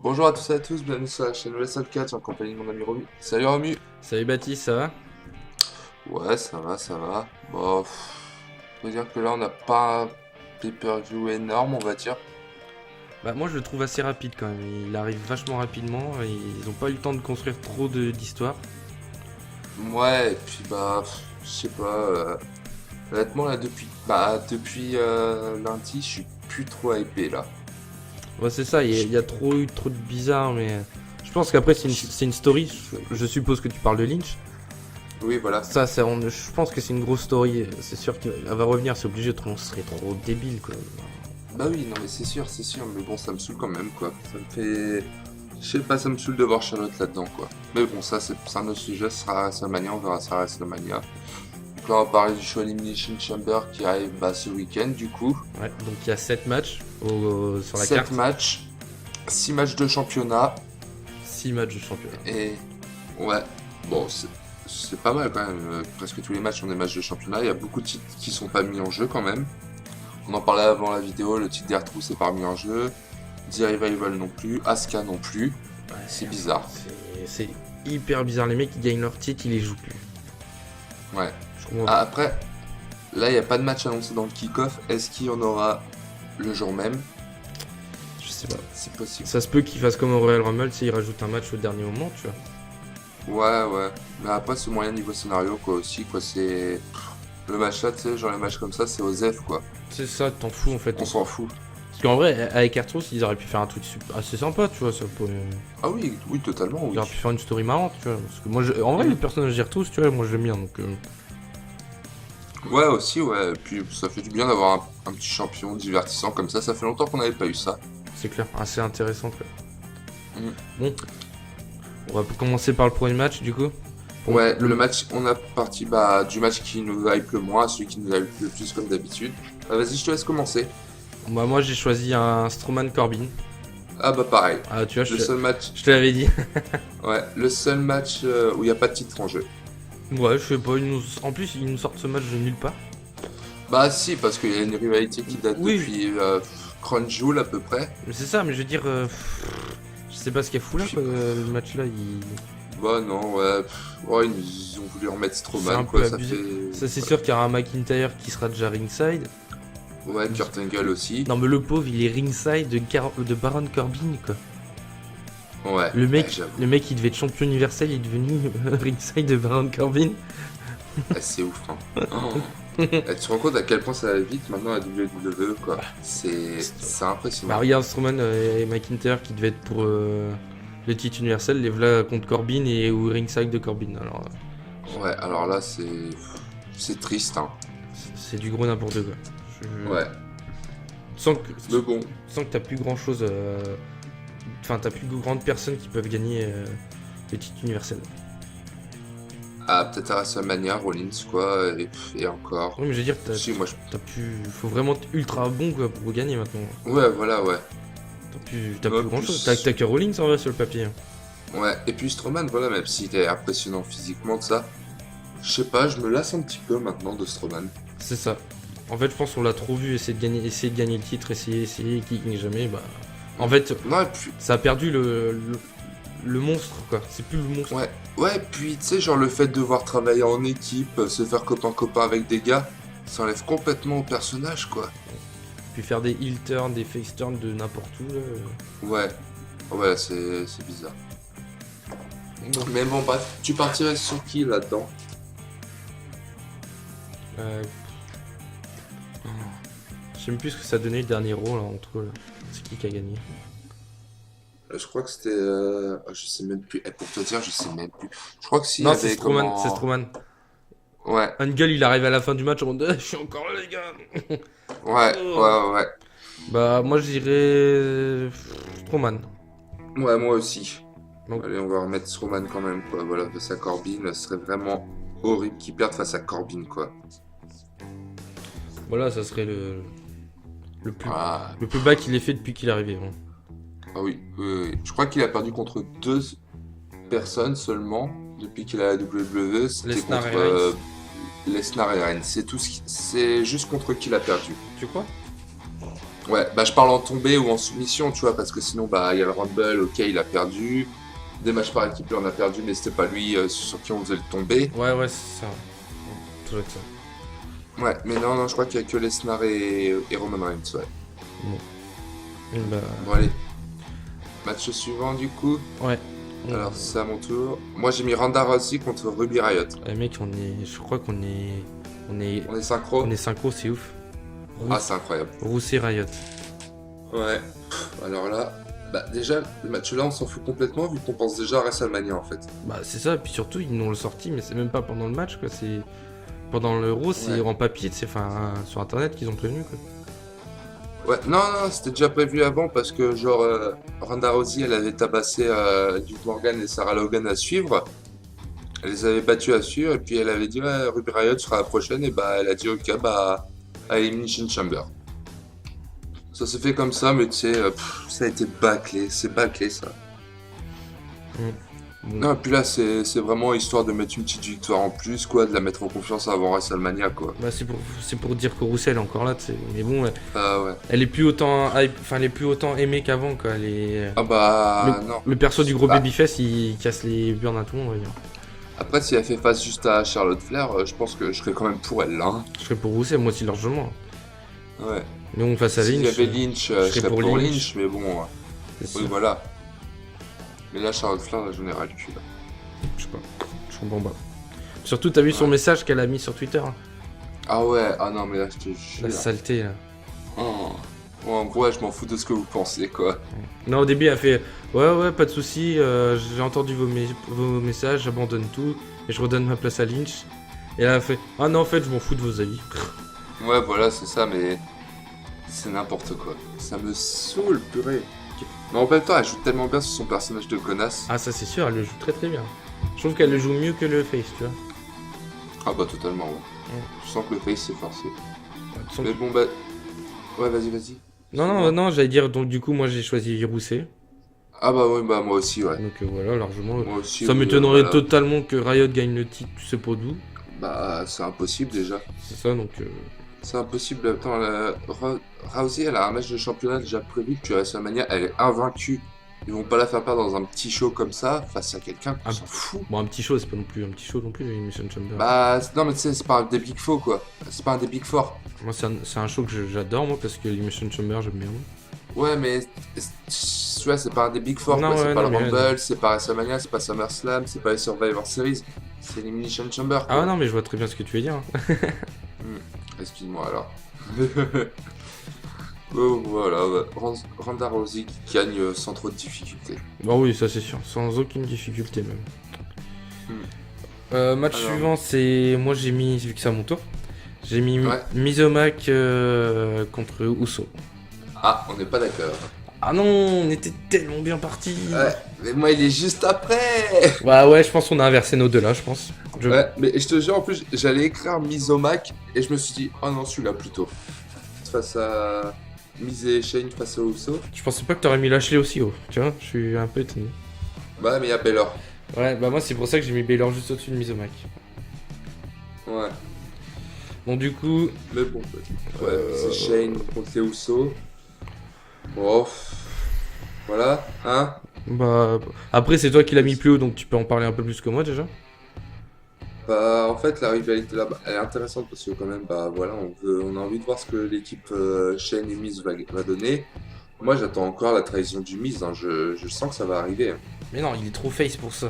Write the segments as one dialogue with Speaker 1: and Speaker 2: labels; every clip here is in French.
Speaker 1: Bonjour à tous et à tous, bienvenue sur la chaîne WSL4 en compagnie de mon ami Romu. Salut Romu.
Speaker 2: Salut Baptiste, ça va?
Speaker 1: Ouais, ça va, ça va. Bon, faut dire que là on n'a pas un pay-per-view énorme, on va dire.
Speaker 2: Bah moi je le trouve assez rapide quand même, il arrive vachement rapidement, et ils ont pas eu le temps de construire trop d'histoire.
Speaker 1: Ouais, et puis je sais pas. Honnêtement là depuis lundi, je suis plus trop hypé là.
Speaker 2: Ouais c'est ça, il y a trop eu trop de bizarre, mais je pense qu'après c'est une story, je suppose que tu parles de Lynch.
Speaker 1: Oui, voilà.
Speaker 2: Ça, je pense que c'est une grosse story, c'est sûr qu'elle va revenir, c'est obligé, on serait trop débile quoi.
Speaker 1: Bah oui, non mais c'est sûr, mais bon, ça me saoule quand même quoi. Ça me fait. Je sais pas, ça me saoule de voir Charlotte là-dedans quoi. Mais bon, ça c'est un autre sujet, ce sera WrestleMania, on verra ça à WrestleMania. Donc là, on va parler du show Elimination Chamber qui arrive ce week-end du coup.
Speaker 2: Ouais, donc il y a 7 matchs sur la
Speaker 1: 7
Speaker 2: carte,
Speaker 1: matchs, 6 matchs de championnat
Speaker 2: 6 matchs de championnat.
Speaker 1: et ouais, bon, c'est pas mal quand même. Presque tous les matchs sont des matchs de championnat. Il y a beaucoup de titres qui sont pas mis en jeu quand même. On en parlait avant la vidéo, le titre d'Air c'est pas mis en jeu. The Revival non plus, Asuka non plus.
Speaker 2: Ouais,
Speaker 1: C'est bizarre.
Speaker 2: c'est hyper bizarre, les mecs qui gagnent leur titre, ils les jouent plus.
Speaker 1: Ouais.
Speaker 2: Je comprends
Speaker 1: Ah,
Speaker 2: pas.
Speaker 1: après, là, il n'y a pas de match annoncé dans le kick-off. Est-ce qu'il y en aura le jour même?
Speaker 2: Je sais pas.
Speaker 1: C'est possible.
Speaker 2: Ça se peut qu'ils fassent comme au Royal Rumble, tu sais, ils rajoutent un match au dernier moment, tu vois.
Speaker 1: Ouais, ouais. Mais après, c'est moyen niveau scénario, quoi, aussi, quoi. C'est. Le match là, tu sais, genre les matchs comme ça, c'est aux F, quoi.
Speaker 2: C'est ça, t'en fous en fait.
Speaker 1: On s'en fout.
Speaker 2: Parce qu'en vrai, avec Arthros, ils auraient pu faire un truc assez sympa, tu vois.
Speaker 1: Ah oui, oui, totalement, oui.
Speaker 2: Ils auraient pu faire une story marrante, tu vois. Parce que moi, en vrai, le personnage d'Arthros, tu vois, moi j'aime bien, donc.
Speaker 1: Ouais, aussi, ouais. Et puis, ça fait du bien d'avoir un petit champion divertissant comme ça. Ça fait longtemps qu'on n'avait pas eu ça.
Speaker 2: C'est clair, assez intéressant, quoi.
Speaker 1: Mm.
Speaker 2: Bon, on va commencer par le premier match, du coup. Bon,
Speaker 1: Ouais, le match, on a parti du match qui nous hype le moins à celui qui nous hype le plus, comme d'habitude. Vas-y, je te laisse commencer.
Speaker 2: Bah, moi, j'ai choisi un Strowman Corbin.
Speaker 1: Ah bah pareil.
Speaker 2: Ah, tu vois,
Speaker 1: Le seul match,
Speaker 2: je te l'avais dit.
Speaker 1: ouais, le seul match où il n'y a pas de titre en jeu.
Speaker 2: Ouais, je sais pas, en plus, ils nous sortent ce match de nulle part.
Speaker 1: Bah si, parce qu'il y a une rivalité qui date
Speaker 2: Oui.
Speaker 1: depuis Crown Jewel à peu près.
Speaker 2: Mais c'est ça, mais je veux dire, je sais pas ce qu'il y a fou là, quoi, le match là,
Speaker 1: Bah non, ouais, ouais, ils ont voulu remettre
Speaker 2: c'est
Speaker 1: Strowman,
Speaker 2: un
Speaker 1: quoi,
Speaker 2: peu
Speaker 1: ça
Speaker 2: abusé.
Speaker 1: fait...
Speaker 2: Ça, c'est sûr qu'il y aura un McIntyre qui sera déjà ringside.
Speaker 1: Ouais, Kurt Angle aussi.
Speaker 2: Non, mais le pauvre, il est ringside de Baron Corbin, quoi.
Speaker 1: Ouais, j'avoue.
Speaker 2: Le mec, il devait être champion universel, il est devenu ringside de Baron Corbin.
Speaker 1: C'est ouf, hein. Oh. Tu te rends compte à quel point ça va vite maintenant la WWE, quoi. C'est impressionnant.
Speaker 2: Bah, regarde Strowman et McIntyre qui devait être pour le titre universel, les v'là contre Corbin et ou ringside de Corbin. Alors,
Speaker 1: Ouais, alors là, c'est triste, hein.
Speaker 2: c'est du gros n'importe quoi.
Speaker 1: Ouais,
Speaker 2: Sans que,
Speaker 1: mais bon.
Speaker 2: sans que t'as plus grand chose. Enfin, t'as plus grandes personnes qui peuvent gagner le titre universel.
Speaker 1: Ah, peut-être à WrestleMania, Rollins, quoi, et encore.
Speaker 2: Oui, mais je veux dire,
Speaker 1: Si, moi,
Speaker 2: t'as plus. Faut vraiment être ultra bon quoi, pour gagner maintenant.
Speaker 1: Ouais, voilà, ouais.
Speaker 2: T'as
Speaker 1: Ouais,
Speaker 2: plus grand
Speaker 1: plus-
Speaker 2: chose. T'as que Rollins en vrai sur le papier.
Speaker 1: Ouais, et puis Strowman, voilà, même s'il est impressionnant physiquement de ça, je sais pas, je me lasse un petit peu maintenant de Strowman.
Speaker 2: C'est ça. En fait, je pense qu'on l'a trop vu essayer de gagner le titre, essayer, qui gagne jamais. Bah, en fait,
Speaker 1: Non, et puis,
Speaker 2: ça a perdu le monstre quoi. C'est plus le monstre.
Speaker 1: ouais, puis, tu sais, genre le fait de devoir travailler en équipe, se faire copain-copain avec des gars, ça enlève complètement au personnage, quoi.
Speaker 2: Puis faire des heel turns, des face turns de n'importe où. Là.
Speaker 1: Ouais, ouais, c'est bizarre.
Speaker 2: Bon.
Speaker 1: Mais bon, bref, tu partirais sur qui là-dedans?
Speaker 2: Euh, Je sais même plus ce que ça donnait le dernier Raw là entre eux. Là. C'est qui a gagné?
Speaker 1: Je crois que c'était. Je sais même plus. Pour te dire, je sais même plus. Je crois que s'il y
Speaker 2: Non, c'est
Speaker 1: avait
Speaker 2: Strowman.
Speaker 1: comment.
Speaker 2: C'est Strowman.
Speaker 1: Ouais,
Speaker 2: Angle, il arrive à la fin du match en mode je suis encore là, les gars.
Speaker 1: ouais, ouais, ouais.
Speaker 2: Bah, moi je dirais Strowman.
Speaker 1: Ouais, moi aussi.
Speaker 2: Donc,
Speaker 1: Allez, on va remettre Strowman quand même, quoi. Voilà, face à Corbin, ce serait vraiment horrible qu'il perde face à Corbin, quoi.
Speaker 2: voilà, ça serait
Speaker 1: Ah,
Speaker 2: le plus bas qu'il ait fait depuis qu'il est arrivé. Hein.
Speaker 1: ah oui, oui, oui. Je crois qu'il a perdu contre deux personnes seulement depuis qu'il est à la WWE. C'était
Speaker 2: Lesnar
Speaker 1: contre
Speaker 2: et Reigns.
Speaker 1: Lesnar et Reigns. C'est tout c'est juste contre qui il a perdu.
Speaker 2: Tu crois?
Speaker 1: Ouais, bah je parle en tombée ou en soumission, tu vois, parce que sinon, bah il y a le Rumble, ok, il a perdu. Des matchs par équipe, on a perdu, mais c'était pas lui sur qui on faisait le tomber.
Speaker 2: Ouais, c'est ça. Ouais, tout doit être ça.
Speaker 1: Ouais, mais non, je crois qu'il y a que Lesnar et Roman Reigns, ouais.
Speaker 2: Bon. Bah,
Speaker 1: Bon, allez. Match suivant, du coup.
Speaker 2: ouais.
Speaker 1: Alors, c'est à mon tour. Moi, j'ai mis Ronda Rousey contre Ruby Riott.
Speaker 2: Mec, je crois qu'on est. On est.
Speaker 1: On est synchro?
Speaker 2: On est synchro, c'est ouf.
Speaker 1: Ah, c'est incroyable.
Speaker 2: Rousey Riot.
Speaker 1: Ouais. Alors là, bah déjà, le match-là, on s'en fout complètement vu qu'on pense déjà à WrestleMania, en fait.
Speaker 2: Bah, c'est ça, et puis surtout, ils nous l'ont sorti, mais c'est même pas pendant le match, quoi. C'est. Pendant l'Euro, c'est
Speaker 1: Ouais.
Speaker 2: en papier, c'est enfin sur internet qu'ils ont prévenu, quoi.
Speaker 1: Ouais, non, c'était déjà prévu avant parce que, genre, Ronda Rousey, elle avait tabassé Liv Morgan et Sarah Logan à suivre. Elle les avait battus à suivre et puis elle avait dit, ouais, Ruby Riott sera la prochaine et bah, elle a dit, ok, bah, à Elimination Chamber. Ça s'est fait comme ça, mais tu sais, ça a été bâclé, c'est bâclé ça.
Speaker 2: Bon.
Speaker 1: Non, et puis là, c'est vraiment histoire de mettre une petite victoire en plus, quoi, de la mettre en confiance avant WrestleMania, quoi.
Speaker 2: Bah, c'est pour dire que Roussel est encore là, tu sais. Mais bon,
Speaker 1: Ah ouais.
Speaker 2: elle est plus autant enfin, elle est plus autant aimée qu'avant, quoi. Elle est...
Speaker 1: Ah bah, non.
Speaker 2: Le perso du gros
Speaker 1: Bah,
Speaker 2: babyface, il casse les burnes à tout le monde, on va dire.
Speaker 1: après, si elle fait face juste à Charlotte Flair, je pense que je serais quand même pour elle, là. Hein.
Speaker 2: Je serais pour Roussel, moi aussi, largement.
Speaker 1: Ouais.
Speaker 2: Mais bon, face à
Speaker 1: S'il y
Speaker 2: Lynch,
Speaker 1: avait Lynch, je serais pour Lynch, mais bon,
Speaker 2: c'est
Speaker 1: oui,
Speaker 2: sûr.
Speaker 1: voilà. Mais là, Charlotte Flair, là, j'en ai ras le cul, là.
Speaker 2: Je sais pas, je comprends pas. Surtout, t'as vu son
Speaker 1: Ouais.
Speaker 2: message qu'elle a mis sur Twitter, hein.
Speaker 1: Ah ouais, ah non, mais là, je te jure.
Speaker 2: La saleté, là.
Speaker 1: Oh. Ouais, en gros, je m'en fous de ce que vous pensez, quoi.
Speaker 2: Non, au début, elle a fait ouais, pas de soucis, j'ai entendu vos messages, j'abandonne tout et je redonne ma place à Lynch. Et là, elle a fait ah non, en fait, je m'en fous de vos avis.
Speaker 1: Ouais, voilà, c'est ça, mais c'est n'importe quoi. Ça me saoule, purée. Mais en même temps, elle joue tellement bien sur son personnage de connasse.
Speaker 2: Ah, ça, c'est sûr, elle le joue très très bien. Je trouve qu'elle le joue mieux que le face, tu vois.
Speaker 1: Ah bah, totalement, ouais.
Speaker 2: Ouais.
Speaker 1: Je sens que le face, c'est forcé.
Speaker 2: Son-
Speaker 1: Mais bon, bah... Ouais, vas-y.
Speaker 2: Non, j'allais dire, donc du coup, moi j'ai choisi Rousset.
Speaker 1: Ah bah oui, bah moi aussi, ouais.
Speaker 2: Donc voilà, largement.
Speaker 1: Moi aussi,
Speaker 2: Ça
Speaker 1: oui,
Speaker 2: m'étonnerait
Speaker 1: voilà.
Speaker 2: totalement que Riot gagne le titre, tu sais pas d'où.
Speaker 1: Bah, c'est impossible, déjà.
Speaker 2: C'est ça, donc.
Speaker 1: C'est impossible. Attends, Rousey, elle a un match de championnat déjà prévu depuis WrestleMania. Elle est invaincue. Ils vont pas la faire perdre dans un petit show comme ça, face à quelqu'un qu'on
Speaker 2: Ah,
Speaker 1: s'en fout.
Speaker 2: Bon, un petit show, c'est pas non plus un petit show non plus, Mission Chamber.
Speaker 1: Bah, non, mais tu sais, c'est pas un des Big Four, quoi. C'est pas un des Big Four.
Speaker 2: Moi, c'est un show que j'adore, moi, parce que Mission Chamber, j'aime bien.
Speaker 1: Ouais, mais tu vois, c'est pas un des Big Four,
Speaker 2: Non,
Speaker 1: quoi.
Speaker 2: ouais,
Speaker 1: C'est pas
Speaker 2: non,
Speaker 1: le
Speaker 2: mais
Speaker 1: Rumble, c'est pas WrestleMania, c'est pas SummerSlam, c'est pas les Survivor Series. C'est Elimination Chamber, quoi.
Speaker 2: Ah non, mais je vois très bien ce que tu veux dire.
Speaker 1: Excuse-moi alors. Oh, voilà, bah, Ronda Rousey qui gagne sans trop de difficultés.
Speaker 2: Bah oui, ça c'est sûr, sans aucune difficulté même. Match
Speaker 1: Alors.
Speaker 2: suivant, c'est. Moi j'ai mis, vu que c'est à mon tour, j'ai mis
Speaker 1: Ouais.
Speaker 2: Mizomak contre Uso.
Speaker 1: Ah, on n'est pas d'accord.
Speaker 2: Ah non, on était tellement bien partis.
Speaker 1: Ouais, mais moi il est juste après.
Speaker 2: Bah ouais, je pense qu'on a inversé nos deux là, je pense.
Speaker 1: Ouais, mais je te jure, en plus, j'allais écrire Mizomak et je me suis dit, oh non, celui-là plutôt. Face à Miz et Shane face à Uso.
Speaker 2: Je pensais pas que t'aurais mis Lashley aussi haut, tu vois, je suis un peu étonné.
Speaker 1: Bah, mais il y a Baylor.
Speaker 2: Ouais, bah moi c'est pour ça que j'ai mis Baylor juste au-dessus de Mizomak.
Speaker 1: Ouais,
Speaker 2: Bon, du coup,
Speaker 1: mais bon, ouais, c'est Shane contre les Uso. Bon, voilà, hein.
Speaker 2: bah. Après, c'est toi qui l'as mis plus haut, donc tu peux en parler un peu plus que moi déjà.
Speaker 1: Bah, en fait, la rivalité là, elle est intéressante parce que quand même, bah voilà, on a envie de voir ce que l'équipe Shane et Miz va donner. Moi, j'attends encore la trahison du Miz, hein. Je sens que ça va arriver. Hein.
Speaker 2: Mais non, il est trop face pour ça.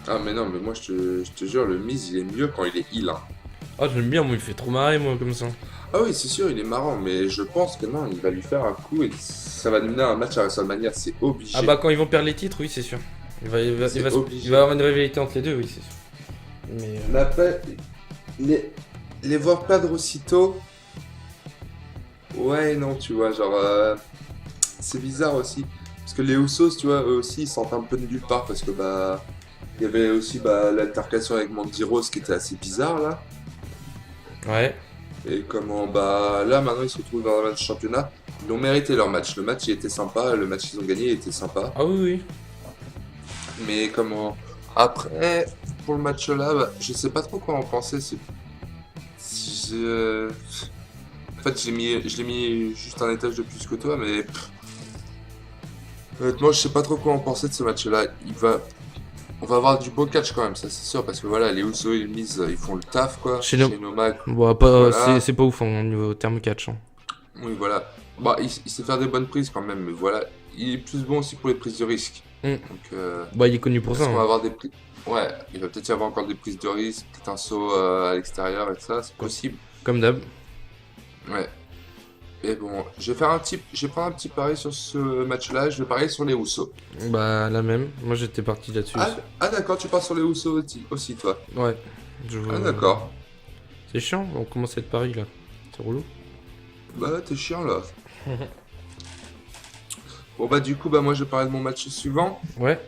Speaker 1: Ah, mais non, mais moi, je te jure, le Miz, il est mieux quand il est heal. Hein.
Speaker 2: Ah, j'aime bien, moi, il me fait trop marrer, moi, comme ça.
Speaker 1: Ah oui, c'est sûr, il est marrant, mais je pense que non, il va lui faire un coup et ça va nous mener à un match à WrestleMania, c'est obligé.
Speaker 2: Ah bah, quand ils vont perdre les titres, oui, c'est sûr.
Speaker 1: C'est obligé.
Speaker 2: Il va y avoir une rivalité entre les deux, oui, c'est sûr. Mais.
Speaker 1: Mais après, les voir perdre aussitôt, ouais, non, tu vois, genre, c'est bizarre aussi. Parce que les Usos, tu vois, eux aussi, ils sentent un peu de nulle part parce que, bah, il y avait aussi, bah, l'altercation avec Mandy Rose qui était assez bizarre, là.
Speaker 2: Ouais.
Speaker 1: Et comment, bah, là, maintenant, ils se retrouvent dans un match championnat. Ils ont mérité leur match. Le match, il était sympa. Le match qu'ils ont gagné, il était sympa.
Speaker 2: Ah oui, oui.
Speaker 1: Mais comment, après, pour le match-là, bah, je sais pas trop quoi en penser. En fait, je l'ai mis juste un étage de plus que toi, mais honnêtement, je sais pas trop quoi en penser de ce match-là. On va avoir du beau catch quand même, ça c'est sûr, parce que voilà, les Usos et Miz, ils font le taf, quoi.
Speaker 2: Chez nos-
Speaker 1: Nomad,
Speaker 2: Bon, pas,
Speaker 1: voilà.
Speaker 2: c'est pas ouf en niveau terme catch. Hein.
Speaker 1: Oui, voilà. Bah, il sait faire des bonnes prises quand même, mais voilà. Il est plus bon aussi pour les prises de risque.
Speaker 2: Mm.
Speaker 1: Donc,
Speaker 2: Bah, il est connu pour
Speaker 1: est-ce
Speaker 2: ça.
Speaker 1: qu'on va
Speaker 2: Hein.
Speaker 1: avoir des prises... Ouais, il va peut-être y avoir encore des prises de risque, peut-être un saut à l'extérieur et tout ça, c'est possible.
Speaker 2: Comme d'hab.
Speaker 1: Ouais. Et bon, je vais prendre un petit pari sur ce match-là, je vais parier sur les Usos.
Speaker 2: Bah, la même. Moi, j'étais parti là-dessus.
Speaker 1: Ah d'accord, tu pars sur les Usos aussi, toi.
Speaker 2: Ouais.
Speaker 1: Ah d'accord.
Speaker 2: C'est chiant, on commence à être Paris là. C'est relou.
Speaker 1: Bah t'es chiant là. Bon bah du coup, bah moi je vais parler de mon match suivant.
Speaker 2: Ouais.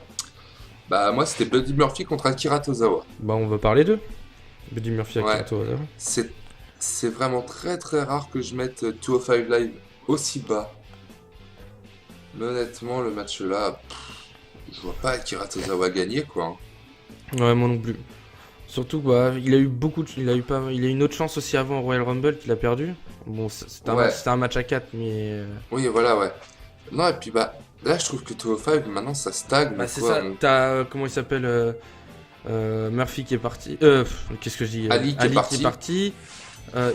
Speaker 1: Bah moi c'était Buddy Murphy contre Akira Tozawa.
Speaker 2: Bah, on va parler d'eux. Buddy Murphy à
Speaker 1: Ouais.
Speaker 2: toi là.
Speaker 1: C'est vraiment très très rare que je mette 205 Live aussi bas. Mais honnêtement, le match là, je vois pas Akira Tozawa gagner quoi.
Speaker 2: Ouais, moi non plus. Surtout, bah, il a eu il a eu une autre chance aussi avant au Royal Rumble qu'il a perdu. Bon,
Speaker 1: Ouais.
Speaker 2: c'était un match à 4, mais.
Speaker 1: Oui, voilà, ouais. Non, et puis bah, là je trouve que 205 maintenant ça stagne.
Speaker 2: Bah, c'est
Speaker 1: quoi.
Speaker 2: ça. T'as, comment il s'appelle Murphy qui est parti. Qu'est-ce que je dis
Speaker 1: Ali qui est
Speaker 2: parti.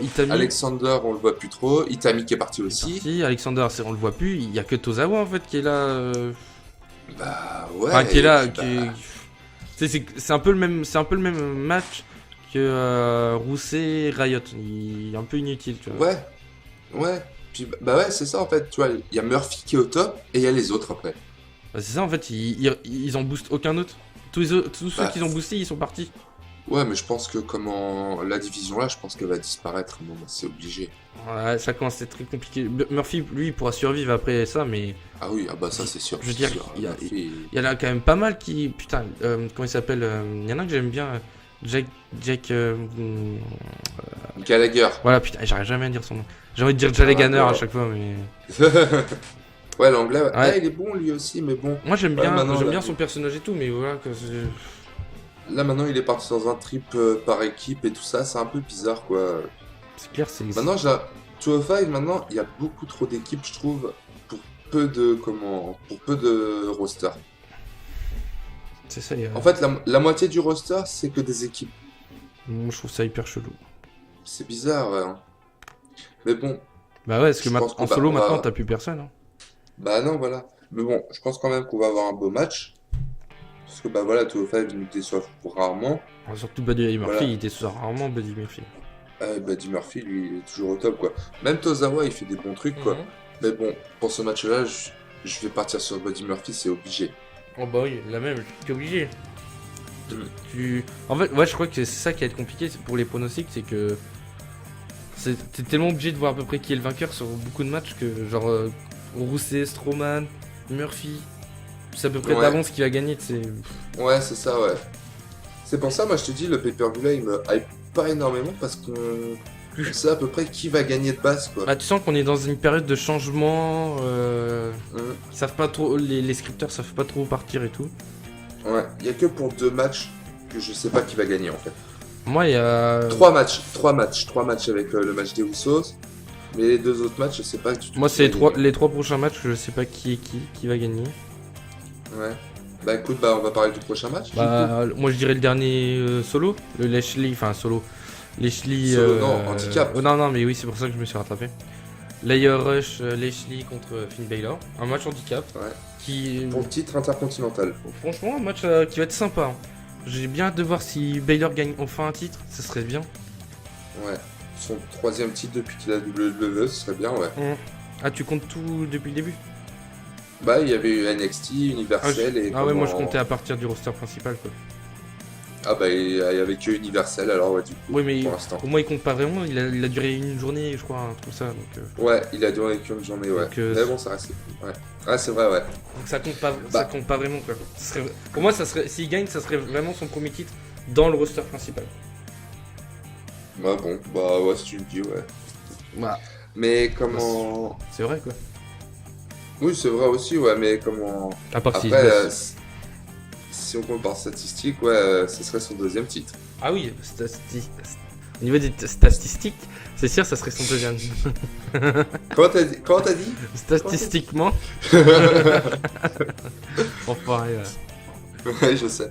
Speaker 2: Itami
Speaker 1: Alexander, on le voit plus trop. Itami qui est parti
Speaker 2: est
Speaker 1: aussi.
Speaker 2: parti. Alexander, on le voit plus. Il y a que Tozawa en fait qui est là.
Speaker 1: Bah ouais.
Speaker 2: Enfin, qui est là.
Speaker 1: et puis, bah,
Speaker 2: C'est un peu le même, match que Rousset Riot. Il est un peu inutile, tu vois.
Speaker 1: ouais, ouais. Puis bah ouais, c'est ça en fait. Tu vois, il y a Murphy qui est au top et il y a les autres après.
Speaker 2: Bah, c'est ça en fait. Ils en boostent aucun autre. Tous ceux
Speaker 1: Bah,
Speaker 2: qu'ils ont boosté, ils sont partis.
Speaker 1: Ouais, mais je pense que comment la division là, je pense qu'elle va disparaître. Bon, bah, c'est obligé.
Speaker 2: Ouais, ça commence à être très compliqué. Murphy, lui, il pourra survivre après ça, mais
Speaker 1: Ah oui, ah bah ça c'est sûr.
Speaker 2: je veux
Speaker 1: c'est
Speaker 2: dire,
Speaker 1: sûr.
Speaker 2: il y a-
Speaker 1: Murphy-
Speaker 2: il y en a quand même pas mal qui. Putain, comment il s'appelle Il y en a un que j'aime bien. Jack.
Speaker 1: Gallagher.
Speaker 2: Voilà, putain, j'arrive jamais à dire son nom. J'ai envie de dire Jale Gunner à chaque fois, mais.
Speaker 1: Ouais, l'anglais, ouais.
Speaker 2: Ouais.
Speaker 1: Ah, il est bon lui aussi, mais bon.
Speaker 2: Moi, j'aime
Speaker 1: Ouais,
Speaker 2: bien,
Speaker 1: maintenant,
Speaker 2: j'aime
Speaker 1: là,
Speaker 2: bien son personnage et tout, mais voilà.
Speaker 1: Là maintenant, il est parti dans un trip par équipe et tout ça, c'est un peu bizarre quoi.
Speaker 2: C'est clair, c'est.
Speaker 1: Maintenant, 205, maintenant, il y a beaucoup trop d'équipes, je trouve, pour peu de roster.
Speaker 2: C'est ça, il y a-
Speaker 1: En fait, la moitié du roster, c'est que des équipes.
Speaker 2: Moi, je trouve ça hyper chelou.
Speaker 1: C'est bizarre, ouais. Hein. Mais bon,
Speaker 2: Bah ouais, parce que
Speaker 1: Je pense qu'on
Speaker 2: en
Speaker 1: va-
Speaker 2: solo,
Speaker 1: on va-
Speaker 2: maintenant, t'as plus personne. Hein.
Speaker 1: bah non, voilà. Mais bon, je pense quand même qu'on va avoir un beau match. Parce que bah voilà, 205 nous déçoivent rarement.
Speaker 2: Surtout Buddy Murphy,
Speaker 1: Voilà.
Speaker 2: il était rarement Buddy Murphy.
Speaker 1: Buddy Murphy, lui, il est toujours au top, quoi. Même Tozawa, il fait des bons trucs, quoi. Mais bon, pour ce match-là, je vais partir sur Buddy Murphy, c'est obligé.
Speaker 2: Oh bah oui, la même, t'es obligé.
Speaker 1: Mm.
Speaker 2: En fait, ouais, je crois que c'est ça qui va être compliqué pour les pronostics, c'est que t'es tellement obligé de voir à peu près qui est le vainqueur sur beaucoup de matchs que genre Rousset, Strowman, Murphy, c'est à peu près
Speaker 1: Ouais.
Speaker 2: d'avance qui va gagner.
Speaker 1: Ouais, c'est ça, ouais. C'est pour ça, moi, je te dis, le pay-per-view là, il me hype pas énormément parce qu'on sait à peu près qui va gagner de base, quoi.
Speaker 2: Bah, tu sens qu'on est dans une période de changement.
Speaker 1: Mm.
Speaker 2: Ils savent pas trop, les scripteurs savent pas trop où partir et tout.
Speaker 1: Ouais, il y a que pour 2 matchs que je sais pas qui va gagner, en fait.
Speaker 2: Moi, il y a.
Speaker 1: 3 matchs avec le match des Usos. Mais les 2 autres matchs, je sais pas du tout.
Speaker 2: Moi,
Speaker 1: qui
Speaker 2: c'est
Speaker 1: va gagner.
Speaker 2: les trois prochains matchs, je sais pas qui est qui va gagner.
Speaker 1: Ouais. Bah écoute, bah on va parler du prochain match. du coup.
Speaker 2: Bah, moi je dirais le dernier solo, le Lashley, enfin solo. Lashley.
Speaker 1: Solo, non, handicap.
Speaker 2: Oh, non, mais oui, c'est pour ça que je me suis rattrapé. Layer Rush, Lashley contre Finn Balor. Un match handicap.
Speaker 1: Ouais.
Speaker 2: Qui.
Speaker 1: Pour le titre intercontinental.
Speaker 2: Franchement, un match qui va être sympa. Hein. J'ai bien hâte de voir si Balor gagne enfin un titre, ça serait bien.
Speaker 1: Ouais. Son 3ème titre depuis qu'il a WWE, ce serait bien, ouais.
Speaker 2: Ah, tu comptes tout depuis le début?
Speaker 1: Bah il y avait eu NXT, Universal et.
Speaker 2: Ah ouais, moi je
Speaker 1: comment-
Speaker 2: comptais à partir du roster principal quoi.
Speaker 1: Ah bah il y avait que Universal alors ouais du coup.
Speaker 2: Oui, mais
Speaker 1: Pour l'instant.
Speaker 2: pour moi il compte pas vraiment, il a duré une journée, je crois, un truc comme ça. Donc,
Speaker 1: Ouais, il a duré qu'une journée, ouais.
Speaker 2: Donc,
Speaker 1: Mais bon, ça reste. Ouais. Ah, c'est vrai, ouais.
Speaker 2: Donc ça compte pas,
Speaker 1: Bah.
Speaker 2: ça compte pas vraiment quoi. Pour moi, ça serait, s'il gagne, ça serait vraiment son premier titre dans le roster principal.
Speaker 1: Bah bon, bah ouais, si tu le dis, ouais.
Speaker 2: Bah,
Speaker 1: Mais comment.
Speaker 2: c'est vrai quoi.
Speaker 1: Oui, c'est vrai aussi, ouais, mais comment.
Speaker 2: À part s'il
Speaker 1: Après,
Speaker 2: se blesse.
Speaker 1: si on compare statistiques, ouais, ce serait son 2ème titre.
Speaker 2: Ah oui, Au niveau des statistiques, c'est sûr, ça serait son deuxième.
Speaker 1: Comment t'as dit
Speaker 2: Statistiquement. Enfoiré, ouais.
Speaker 1: Ouais, je sais.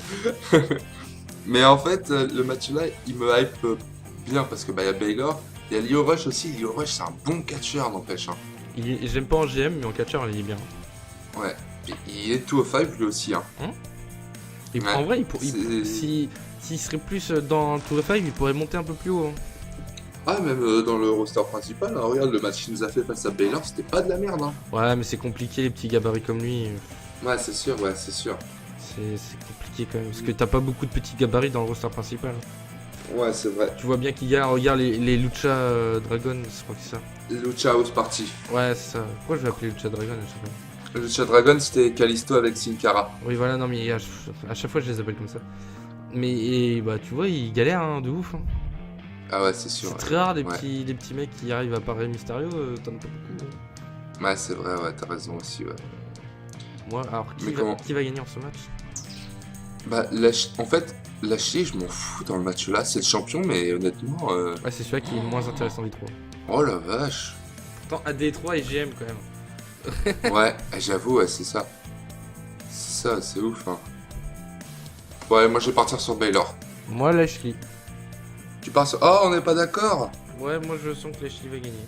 Speaker 1: Mais en fait, le match-là, il me hype bien parce que y a Baylor, il y a Leo Rush aussi. Leo Rush, c'est un bon catcheur, n'empêche. Hein.
Speaker 2: J'aime pas en GM, mais en catcheur, il est bien.
Speaker 1: Ouais. Et il est 205 lui aussi. Hein.
Speaker 2: Et
Speaker 1: Ouais,
Speaker 2: en vrai, s'il serait plus dans Tour 5, il pourrait monter un peu plus haut. Hein.
Speaker 1: Ah, même dans le roster principal, hein, regarde le match qu'il nous a fait face à Baylor, c'était pas de la merde. Hein.
Speaker 2: Ouais, mais c'est compliqué, les petits gabarits comme lui.
Speaker 1: Ouais, c'est sûr, c'est sûr.
Speaker 2: C'est compliqué quand même, parce que t'as pas beaucoup de petits gabarits dans le roster principal.
Speaker 1: Ouais, c'est vrai.
Speaker 2: Tu vois bien qu'il y a, regarde les Lucha Dragon, je crois que c'est ça.
Speaker 1: Lucha House Party.
Speaker 2: Ouais, c'est ça. Pourquoi je vais appeler Lucha Dragon à chaque fois?
Speaker 1: Lucha Dragon, c'était Kalisto avec Sin Cara.
Speaker 2: Oui, voilà, non, mais à chaque fois je les appelle comme ça. Mais bah, tu vois, ils galèrent hein, de ouf. Hein.
Speaker 1: Ah ouais, c'est sûr.
Speaker 2: C'est
Speaker 1: ouais.
Speaker 2: très rare des petits mecs qui arrivent à parer Mysterio, t'en as pas beaucoup. Hein.
Speaker 1: Ouais, c'est vrai, ouais, t'as raison aussi, ouais.
Speaker 2: Moi, alors, qui va gagner en ce match?
Speaker 1: Bah, en fait, Lashley, je m'en fous dans le match-là. C'est le champion, mais honnêtement...
Speaker 2: Ouais, c'est celui-là qui est le moins intéressant des trois.
Speaker 1: Oh la vache.
Speaker 2: Pourtant, AD3 et GM quand même.
Speaker 1: Ouais, j'avoue, ouais, c'est ça. C'est ça, c'est ouf, hein. Ouais, moi, je vais partir sur Baylor.
Speaker 2: Moi, Lashley.
Speaker 1: Tu pars sur... Oh, on n'est pas d'accord.
Speaker 2: Ouais, moi, je sens que Lashley va gagner.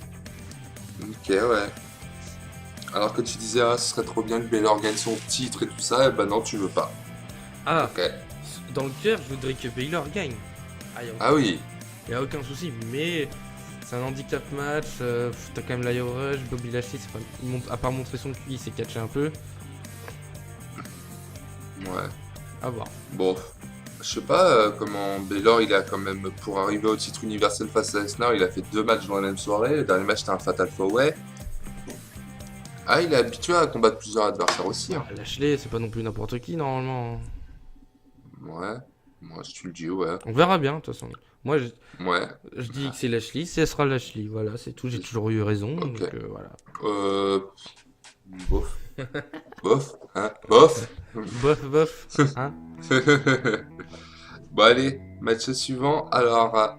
Speaker 1: Ok, ouais. Alors que tu disais, ah, ce serait trop bien que Baylor gagne son titre et tout ça, et bah non, tu veux pas.
Speaker 2: Ah,
Speaker 1: Ok.
Speaker 2: dans le cœur, je voudrais que Baylor gagne.
Speaker 1: Ah oui.
Speaker 2: Y a aucun souci, mais c'est un handicap match. T'as quand même Lio Rush, Bobby Lashley, c'est pas... à part montrer son QI, il s'est catché un peu.
Speaker 1: Ouais.
Speaker 2: À voir.
Speaker 1: Bon. Je sais pas comment Baylor, il a quand même, pour arriver au titre universel face à Lesnar, il a fait 2 matchs dans la même soirée. Le dernier match, c'était un Fatal 4-Way. Ah, il est habitué à combattre plusieurs adversaires aussi. Hein.
Speaker 2: Lashley, c'est pas non plus n'importe qui, normalement.
Speaker 1: Ouais. Moi, si tu le dis, ouais.
Speaker 2: On verra bien, de toute façon. Moi,
Speaker 1: Ouais.
Speaker 2: je dis que c'est Lashley, ce sera Lashley. Voilà, c'est tout. J'ai toujours eu raison.
Speaker 1: Ok.
Speaker 2: Donc, voilà.
Speaker 1: Bof. Bof. Hein. Bof.
Speaker 2: Bof. Hein.
Speaker 1: Bon, allez. Match suivant. Alors,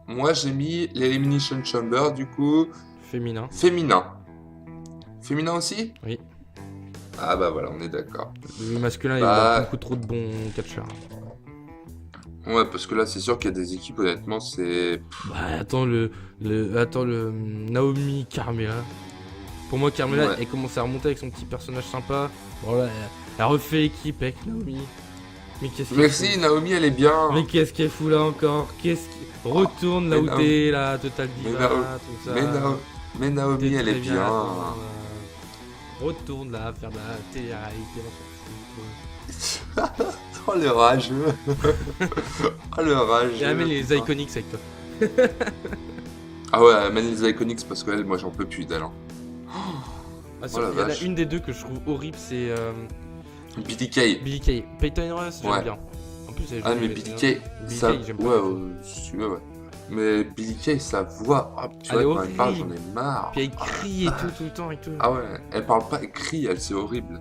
Speaker 1: moi, j'ai mis l'Elimination Chamber, du coup.
Speaker 2: Féminin.
Speaker 1: Féminin aussi?
Speaker 2: Oui.
Speaker 1: Ah bah voilà, on est d'accord.
Speaker 2: Le masculin, il a beaucoup trop de bons catcheurs.
Speaker 1: Ouais, parce que là, c'est sûr qu'il y a des équipes, honnêtement, c'est...
Speaker 2: Bah, attends, le Naomi Carmella. Pour moi, Carmella,
Speaker 1: Ouais.
Speaker 2: elle commence à remonter avec son petit personnage sympa. Bon, là, elle refait équipe avec Naomi. Mais qu'est-ce qu'elle
Speaker 1: Merci,
Speaker 2: fout
Speaker 1: Naomi, elle est bien.
Speaker 2: Mais qu'est-ce qu'elle fout là encore? Retourne là
Speaker 1: Mais
Speaker 2: où t'es, là, Total
Speaker 1: Mais,
Speaker 2: Diva,
Speaker 1: Nao-
Speaker 2: tout ça.
Speaker 1: mais Naomi,
Speaker 2: T'es
Speaker 1: elle est
Speaker 2: très
Speaker 1: bien.
Speaker 2: là-dedans, Retourne là, faire de la télé-réalité, on s'en fout.
Speaker 1: Oh, le rageux. Oh, le rageux.
Speaker 2: Et amène les Iconics avec toi.
Speaker 1: Ah ouais, amène les Iconics parce que elle, moi, j'en peux plus d'elle. Hein.
Speaker 2: Ah,
Speaker 1: Oh la
Speaker 2: il y en a
Speaker 1: vache.
Speaker 2: une des deux que je trouve horrible, c'est
Speaker 1: Billy Kay.
Speaker 2: Billy Kay. Peyton Royce, j'aime
Speaker 1: Ouais.
Speaker 2: bien. En plus, elle est
Speaker 1: Ah,
Speaker 2: jolie,
Speaker 1: mais Billy
Speaker 2: Peyton
Speaker 1: Kay,
Speaker 2: Royce. Billy
Speaker 1: ça...
Speaker 2: Kay, j'aime pas
Speaker 1: Ouais,
Speaker 2: du tout.
Speaker 1: si tu veux, ouais. Mais Billy Kay, sa voix... Ah, tu
Speaker 2: Elle
Speaker 1: vois,
Speaker 2: est
Speaker 1: quand elle parle,
Speaker 2: horrible.
Speaker 1: j'en ai marre.
Speaker 2: Puis elle crie et tout le temps et tout.
Speaker 1: Ah ouais, elle parle pas, elle crie, elle, c'est horrible.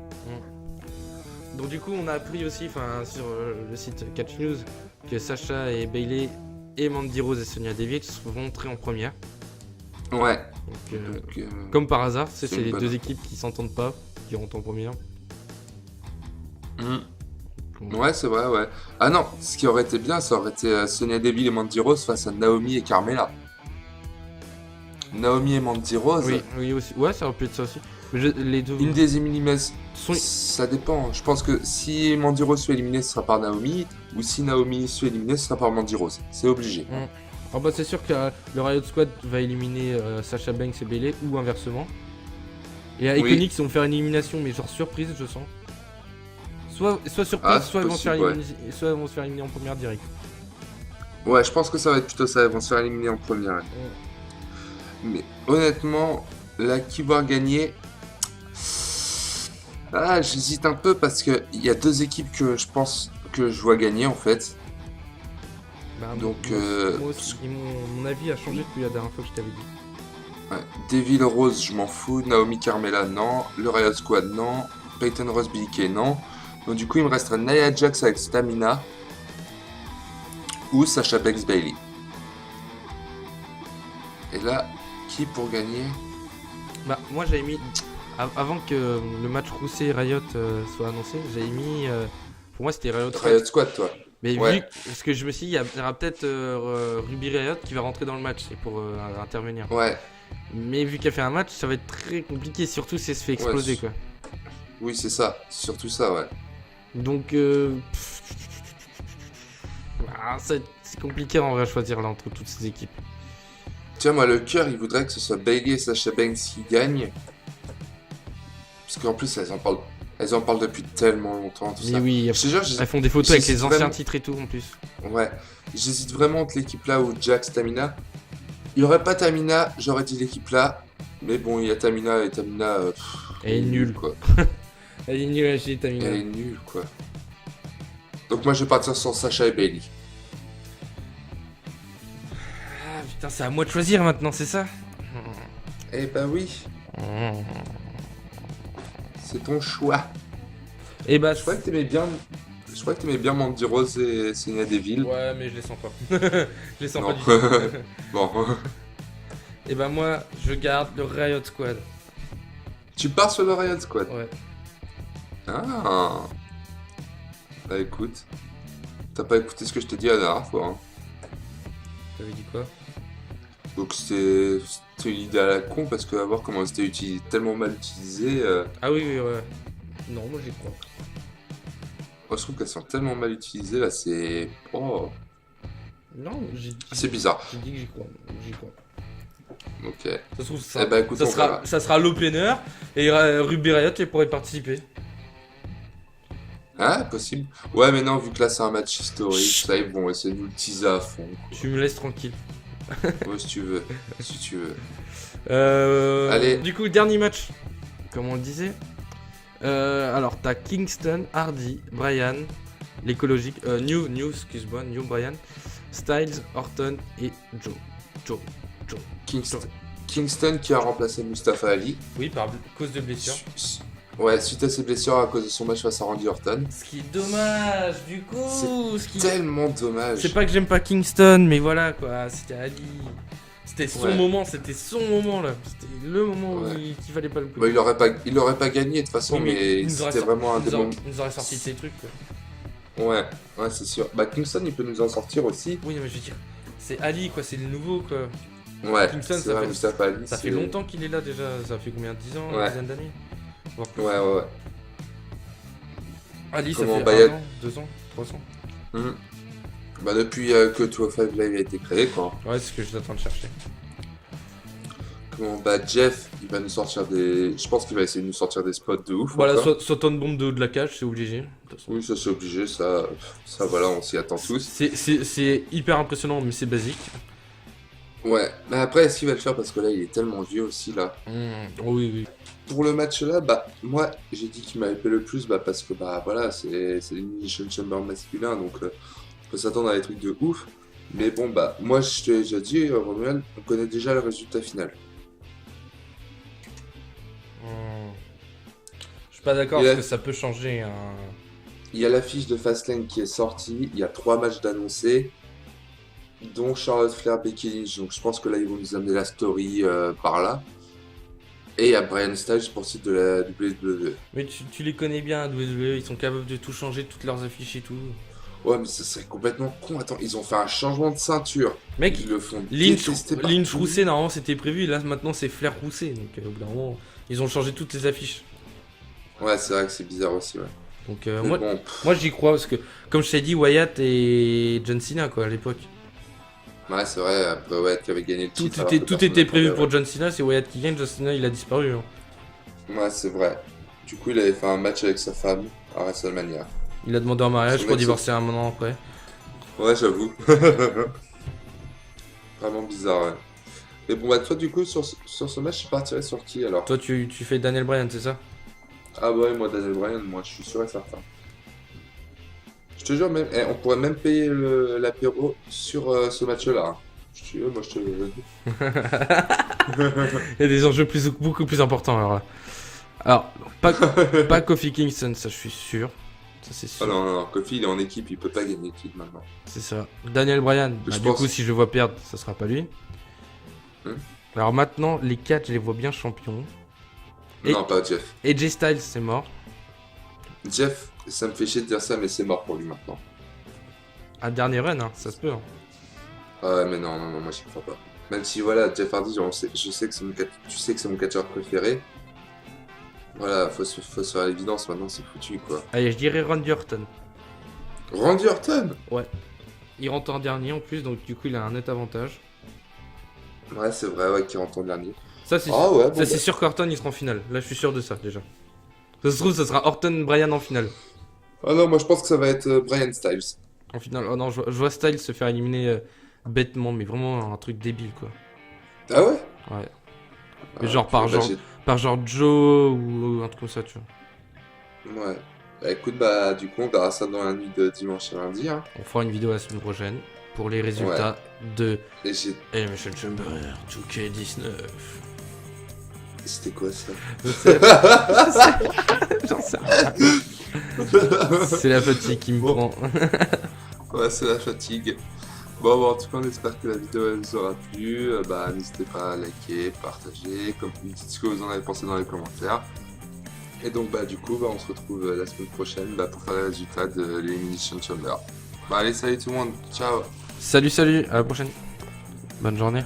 Speaker 2: Donc du coup, on a appris aussi, sur le site Catch News, que Sasha et Bayley et Mandy Rose et Sonya Deville vont entrer en première.
Speaker 1: Ouais.
Speaker 2: Donc, comme par hasard, c'est
Speaker 1: c'est une
Speaker 2: les
Speaker 1: bonne-
Speaker 2: deux équipes qui s'entendent pas, qui rentrent en première.
Speaker 1: Ouais, c'est vrai, ouais. Ah non, ce qui aurait été bien, ça aurait été Sonya Deville et Mandy Rose face à Naomi et Carmella. Naomi et Mandy Rose,
Speaker 2: Oui aussi. Ouais, ça aurait pu être ça aussi. Mais les deux
Speaker 1: une des éliminés,
Speaker 2: sont...
Speaker 1: ça dépend. Je pense que si Mandy Rose soit éliminée, ce sera par Naomi, ou si Naomi soit éliminée, ce sera par Mandy Rose. C'est obligé.
Speaker 2: Ah bah c'est sûr que le Riot Squad va éliminer Sasha Banks et Bayley ou inversement. Et à
Speaker 1: Oui.
Speaker 2: Iconics ils vont faire une élimination mais genre surprise je sens. Soit surprise,
Speaker 1: Ah,
Speaker 2: soit, ils vont se faire
Speaker 1: possible,
Speaker 2: soit ils vont se faire éliminer en première direct.
Speaker 1: Ouais, je pense que ça va être plutôt ça. Ils vont se faire éliminer en première. Ouais. Mais honnêtement, là, qui va gagner? Ah, j'hésite un peu parce que il y a deux équipes que je pense que je vois gagner en fait.
Speaker 2: Bah,
Speaker 1: Donc,
Speaker 2: moi aussi, et mon avis a changé depuis la dernière fois que je t'avais dit.
Speaker 1: Ouais. Devil Rose, je m'en fous. Naomi Carmella, non. Le Riot Squad, non. Peyton Ross, Billy Kay, non. Donc du coup, il me resterait Nia Jax avec Stamina ou Sasha Banks Bayley. Et là, qui pour gagner?
Speaker 2: Bah, moi j'avais mis. Avant que le match Rousset-Riot soit annoncé, j'avais mis. Pour moi c'était Riot Squad.
Speaker 1: Riot Squad, toi.
Speaker 2: Mais
Speaker 1: Ouais.
Speaker 2: vu ce que je me suis dit, il y aura peut-être Ruby Riot qui va rentrer dans le match, c'est pour intervenir.
Speaker 1: Ouais.
Speaker 2: Mais vu qu'elle fait un match, ça va être très compliqué, surtout si elle se fait exploser
Speaker 1: Ouais,
Speaker 2: quoi.
Speaker 1: Oui, c'est ça. Surtout ça, ouais.
Speaker 2: Donc, c'est compliqué en vrai à choisir là entre toutes ces équipes.
Speaker 1: Tiens, moi, le cœur, il voudrait que ce soit Bailey et Sasha Banks qui gagnent. Parce qu'en plus, elles en parlent depuis tellement longtemps, tout
Speaker 2: Mais
Speaker 1: ça.
Speaker 2: oui,
Speaker 1: Je te jure,
Speaker 2: elles font des photos avec les
Speaker 1: j'hésite
Speaker 2: anciens
Speaker 1: vraiment-
Speaker 2: titres et tout en plus.
Speaker 1: Ouais. J'hésite vraiment entre l'équipe là ou Jax Tamina. Il n'y aurait pas Tamina, j'aurais dit l'équipe là. Mais bon, il y a Tamina et Tamina.
Speaker 2: Elle est nulle.
Speaker 1: quoi.
Speaker 2: Elle est nulle à chier, Tamina.
Speaker 1: Elle est nulle, quoi. Donc, moi, je vais partir sur Sasha et Bailey.
Speaker 2: Ah putain, c'est à moi de choisir maintenant, c'est ça?
Speaker 1: Eh ben oui, c'est ton choix.
Speaker 2: Et bah,
Speaker 1: Je crois que t'aimais bien. Je crois que t'aimais bien Mandy Rose et Sonya Deville.
Speaker 2: ouais, mais je les sens pas. Je les sens
Speaker 1: Non.
Speaker 2: pas du tout.
Speaker 1: Bon.
Speaker 2: Et bah, moi, je garde le Riot Squad.
Speaker 1: Tu pars sur le Riot Squad.
Speaker 2: Ouais.
Speaker 1: Ah. Bah écoute. T'as pas écouté ce que je t'ai dit la dernière fois. Hein.
Speaker 2: T'avais dit quoi?
Speaker 1: Donc c'était une idée à la con parce que à voir comment c'était utilisé, tellement mal utilisé.
Speaker 2: Ah oui, oui, ouais. Non, moi j'y crois.
Speaker 1: Moi je trouve qu'elles sont tellement mal utilisées là, c'est. Oh.
Speaker 2: Non,
Speaker 1: C'est bizarre.
Speaker 2: j'ai dit que j'y crois. J'y crois.
Speaker 1: Ok.
Speaker 2: Ça se trouve,
Speaker 1: Eh ben, écoute, on verra.
Speaker 2: ça sera l'opener et Ruby Riot ils pourraient participer.
Speaker 1: Ah, possible. Ouais, mais non, vu que là c'est un match historique,
Speaker 2: Chut.
Speaker 1: ça ils vont essayer de nous le teaser à fond.
Speaker 2: Tu me laisses tranquille.
Speaker 1: Ouais, si tu veux. Si tu veux.
Speaker 2: Allez.
Speaker 1: Allez.
Speaker 2: Du coup, dernier match, comme on le disait. Alors, t'as Kingston, Hardy, Bryan, l'écologique, excuse-moi, New Bryan, Styles, Orton et Joe.
Speaker 1: Kingston qui a remplacé Mustafa Ali.
Speaker 2: Oui, par cause de blessure.
Speaker 1: Ouais, suite à ses blessures à cause de son match face à Randy Orton.
Speaker 2: Ce qui est dommage, du coup.
Speaker 1: Tellement dommage.
Speaker 2: C'est pas que j'aime pas Kingston, mais voilà quoi, c'était Ali. C'était son
Speaker 1: Ouais.
Speaker 2: moment, c'était son moment là. C'était le moment où
Speaker 1: Ouais.
Speaker 2: qu'il fallait pas le couper.
Speaker 1: Bah, il aurait pas gagné de toute façon,
Speaker 2: Oui,
Speaker 1: mais
Speaker 2: il nous aurait
Speaker 1: c'était vraiment un des moments.
Speaker 2: il nous aurait sorti de ces trucs quoi.
Speaker 1: Ouais, c'est sûr. Bah, Kingston, il peut nous en sortir aussi.
Speaker 2: Oui, mais je veux dire, c'est Ali quoi, c'est le nouveau quoi.
Speaker 1: Ouais,
Speaker 2: Kingston,
Speaker 1: c'est
Speaker 2: ça
Speaker 1: vrai,
Speaker 2: fait-
Speaker 1: Mustafa Ali.
Speaker 2: Ça fait longtemps qu'il est là déjà, ça fait combien? 10 ans,
Speaker 1: Ouais.
Speaker 2: une dizaine d'années voire plus.
Speaker 1: Ouais.
Speaker 2: Ali, ça
Speaker 1: Comment,
Speaker 2: fait
Speaker 1: bah,
Speaker 2: 1
Speaker 1: y a-
Speaker 2: an, 2 ans, 3 ans.
Speaker 1: Mhm. Bah, depuis que 205 Live a été créé, quoi.
Speaker 2: Ouais, c'est ce que je suis en train de chercher.
Speaker 1: Comment, bah, Jeff, il va nous sortir des. Je pense qu'il va essayer de nous sortir des spots de ouf.
Speaker 2: Voilà,
Speaker 1: encore.
Speaker 2: saute une bombe de haut de la cage, c'est obligé. De toute façon.
Speaker 1: Oui, ça c'est obligé, ça voilà, on s'y attend tous.
Speaker 2: C'est hyper impressionnant, mais c'est basique.
Speaker 1: Ouais, mais après, est-ce qu'il va le faire parce que là, il est tellement vieux aussi, là.
Speaker 2: Oh, oui, oui.
Speaker 1: Pour le match là, bah, moi, j'ai dit qu'il m'avait fait le plus, bah, parce que, bah, voilà, c'est l'Elimination Chamber masculin, donc on peut s'attendre à des trucs de ouf. Mais bon, bah, moi, je t'ai déjà dit, Romuald, on connaît déjà le résultat final.
Speaker 2: Je suis pas d'accord
Speaker 1: Il
Speaker 2: parce
Speaker 1: a-
Speaker 2: que ça peut changer. Hein.
Speaker 1: Il y a l'affiche de Fastlane qui est sortie, il y a 3 matchs d'annoncés, dont Charlotte Flair, Becky Lynch, donc je pense que là, ils vont nous amener la story par là. Et il y a Brian Styles pour le site de la WWE.
Speaker 2: Mais tu les connais bien, WWE, ils sont capables de tout changer, toutes leurs affiches et tout.
Speaker 1: Ouais, mais ça serait complètement con. Attends, ils ont fait un changement de ceinture.
Speaker 2: Mec,
Speaker 1: Ils le font
Speaker 2: Lynch
Speaker 1: détester partout.
Speaker 2: Rousset, normalement c'était prévu, là maintenant c'est Flair Rousset, donc au bout d'un moment, ils ont changé toutes les affiches.
Speaker 1: Ouais, c'est vrai que c'est bizarre aussi, ouais.
Speaker 2: Donc
Speaker 1: Mais
Speaker 2: moi,
Speaker 1: bon,
Speaker 2: moi j'y crois parce que, comme je t'ai dit, Wyatt et John Cena quoi à l'époque.
Speaker 1: ouais, c'est vrai, après Wyatt qui avait gagné le
Speaker 2: Tout
Speaker 1: titre. alors
Speaker 2: était,
Speaker 1: que
Speaker 2: tout
Speaker 1: personne
Speaker 2: était prévu
Speaker 1: n'attendait,
Speaker 2: pour John Cena, c'est Wyatt qui gagne, John Cena il a disparu. Hein.
Speaker 1: ouais, c'est vrai. Du coup, il avait fait un match avec sa femme à WrestleMania.
Speaker 2: Il a demandé en mariage
Speaker 1: Son
Speaker 2: pour
Speaker 1: ex-
Speaker 2: divorcer un moment après.
Speaker 1: Ouais, j'avoue. Vraiment bizarre, ouais. Mais bon, bah, toi, du coup, sur ce match, tu partirais sur qui alors?
Speaker 2: Toi tu fais Daniel Bryan, c'est ça?
Speaker 1: Ah, bah ouais, moi, Daniel Bryan, moi, je suis sûr et certain. Je te jure, même, on pourrait même payer l'apéro sur ce match-là. Hein. Je te jure, moi, je te le dis.
Speaker 2: Il y a des enjeux beaucoup plus importants alors là. Alors, pas Kofi Kingston, ça je suis sûr. Ça c'est sûr.
Speaker 1: Ah non, Kofi, il est en équipe, il peut pas gagner le titre maintenant.
Speaker 2: C'est ça. Daniel Bryan,
Speaker 1: Je
Speaker 2: du
Speaker 1: pense-
Speaker 2: coup si je le vois perdre, ça sera pas lui.
Speaker 1: Hmm.
Speaker 2: Alors maintenant, les 4, je les vois bien champions. Et-
Speaker 1: Non, pas Jeff.
Speaker 2: AJ Styles, c'est mort.
Speaker 1: Jeff, ça me fait chier de dire ça, mais c'est mort pour lui maintenant.
Speaker 2: Un dernier run, hein, ça se peut. Hein.
Speaker 1: Ah ouais, mais non, non, non, moi j'y crois pas. Même si, voilà, Jeff Hardy, je sais que c'est tu sais que c'est mon catcheur préféré. Voilà, faut se faire l'évidence, maintenant c'est foutu, quoi.
Speaker 2: Allez, je dirais Randy Orton.
Speaker 1: Randy Orton.
Speaker 2: Il rentre en dernier en plus, donc du coup, il a un net avantage.
Speaker 1: Ouais, c'est vrai, ouais, qui rentre en dernier.
Speaker 2: Ça, c'est
Speaker 1: Ah ouais, bon,
Speaker 2: ça, c'est sûr qu'Orton, il sera en finale. Là, je suis sûr de ça, déjà. Ça se trouve, ça sera Orton-Bryan en finale.
Speaker 1: Ah non, moi je pense que ça va être Bryan Styles.
Speaker 2: En finale, oh non, je vois Styles se faire éliminer bêtement, mais vraiment un truc débile, quoi.
Speaker 1: Ah ouais?
Speaker 2: Ouais.
Speaker 1: Ah,
Speaker 2: Mais genre par
Speaker 1: bah,
Speaker 2: genre, par genre Joe ou un truc comme ça, tu vois.
Speaker 1: Ouais. Bah écoute, bah du coup, on verra ça dans la nuit de dimanche à lundi, hein.
Speaker 2: On fera une vidéo la semaine prochaine pour les résultats de
Speaker 1: Et j'ai...
Speaker 2: Elimination Chamber 2K19.
Speaker 1: C'était quoi ça?
Speaker 2: J'en sais rien. C'est la fatigue qui me
Speaker 1: Bon.
Speaker 2: prend.
Speaker 1: Ouais, c'est la fatigue. Bon, en tout cas, on espère que la vidéo elle vous aura plu. Bah, n'hésitez pas à liker, partager, comme vous dites ce que vous en avez pensé dans les commentaires. Et donc, bah, du coup, bah, on se retrouve la semaine prochaine bah, pour faire les résultats de l'Elimination Chamber. Bah, allez, salut tout le monde, ciao!
Speaker 2: Salut, à la prochaine. Bonne journée.